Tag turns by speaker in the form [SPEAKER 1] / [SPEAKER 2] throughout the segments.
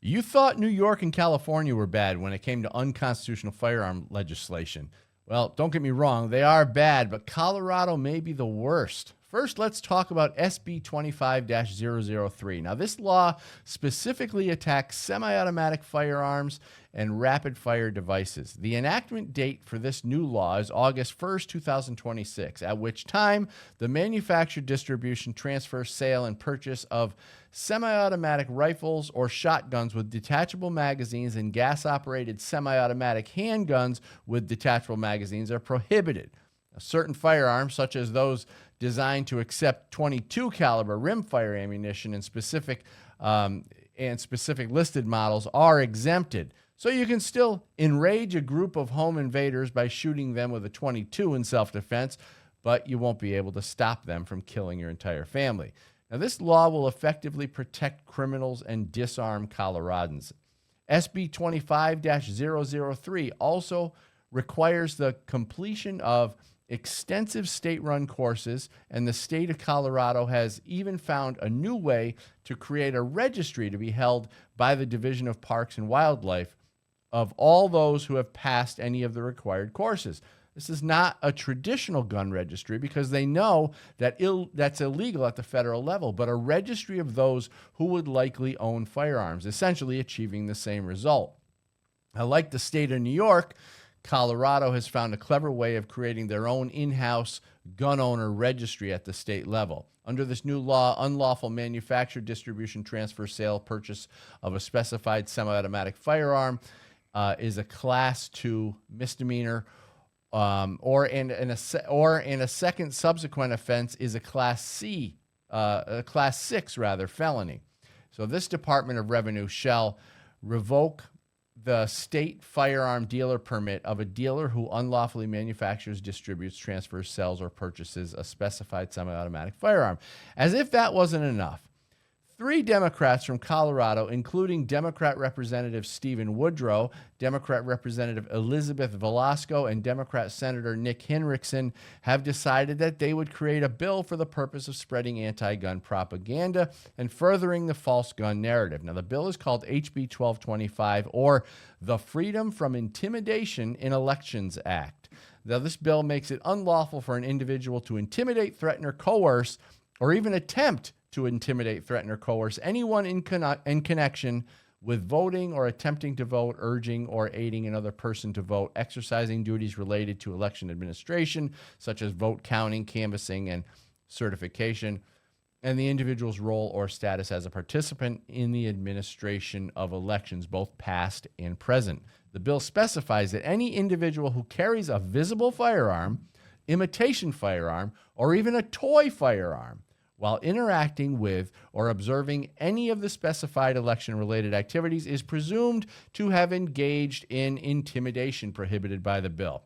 [SPEAKER 1] You thought New York and California were bad when it came to unconstitutional firearm legislation. Well, don't get me wrong, they are bad, but Colorado may be the worst. First, let's talk about SB 25-003. Now, this law specifically attacks semi-automatic firearms and rapid-fire devices. The enactment date for this new law is August 1st, 2026, at which time the manufacture, distribution, transfer, sale, and purchase of semi-automatic rifles or shotguns with detachable magazines and gas-operated semi-automatic handguns with detachable magazines are prohibited. Certain firearms, such as those designed to accept .22 caliber rimfire ammunition and specific listed models, are exempted. So you can still enrage a group of home invaders by shooting them with a .22 in self-defense, but you won't be able to stop them from killing your entire family. Now, this law will effectively protect criminals and disarm Coloradans. SB 25-003 also requires the completion of extensive state-run courses, and the state of Colorado has even found a new way to create a registry to be held by the Division of Parks and Wildlife of all those who have passed any of the required courses. This is not a traditional gun registry because they know that that's illegal at the federal level, but a registry of those who would likely own firearms, essentially achieving the same result. Now, like the state of New York, Colorado has found a clever way of creating their own in-house gun owner registry at the state level. Under this new law, unlawful manufacture, distribution, transfer, sale, purchase of a specified semi-automatic firearm is a Class 2 misdemeanor, or in a second subsequent offense is a Class 6 felony. So this Department of Revenue shall revoke the state firearm dealer permit of a dealer who unlawfully manufactures, distributes, transfers, sells, or purchases a specified semi-automatic firearm. As if that wasn't enough, 3 Democrats from Colorado, including Democrat Representative Stephen Woodrow, Democrat Representative Elizabeth Velasco, and Democrat Senator Nick Hinrichsen, have decided that they would create a bill for the purpose of spreading anti-gun propaganda and furthering the false gun narrative. Now, the bill is called HB 1225, or the Freedom from Intimidation in Elections Act. Now, this bill makes it unlawful for an individual to intimidate, threaten, or coerce, or even attempt to intimidate, threaten, or coerce anyone in connection with voting or attempting to vote, urging or aiding another person to vote, exercising duties related to election administration, such as vote counting, canvassing, and certification, and the individual's role or status as a participant in the administration of elections, both past and present. The bill specifies that any individual who carries a visible firearm, imitation firearm, or even a toy firearm while interacting with or observing any of the specified election-related activities is presumed to have engaged in intimidation prohibited by the bill.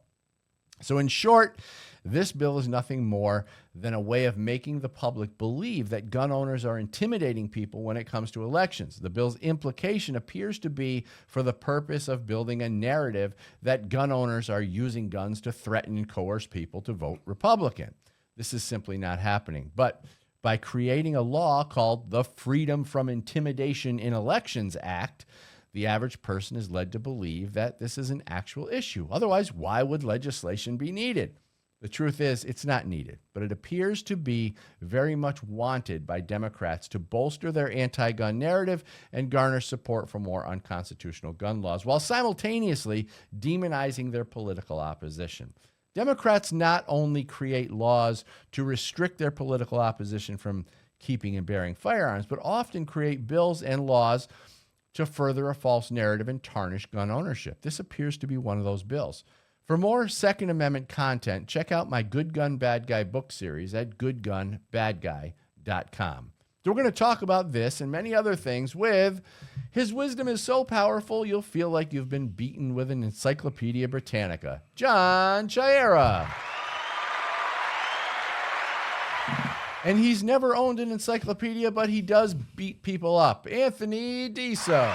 [SPEAKER 1] So in short, this bill is nothing more than a way of making the public believe that gun owners are intimidating people when it comes to elections. The bill's implication appears to be for the purpose of building a narrative that gun owners are using guns to threaten and coerce people to vote Republican. This is simply not happening. But by creating a law called the Freedom from Intimidation in Elections Act, the average person is led to believe that this is an actual issue. Otherwise, why would legislation be needed? The truth is, it's not needed, but it appears to be very much wanted by Democrats to bolster their anti-gun narrative and garner support for more unconstitutional gun laws, while simultaneously demonizing their political opposition. Democrats not only create laws to restrict their political opposition from keeping and bearing firearms, but often create bills and laws to further a false narrative and tarnish gun ownership. This appears to be one of those bills. For more Second Amendment content, check out my Good Gun, Bad Guy book series at goodgunbadguy.com. So we're going to talk about this and many other things with His Wisdom is So Powerful You'll Feel Like You've Been Beaten with an Encyclopedia Britannica, John Chiara. And he's never owned an encyclopedia, but he does beat people up, Anthony Diso.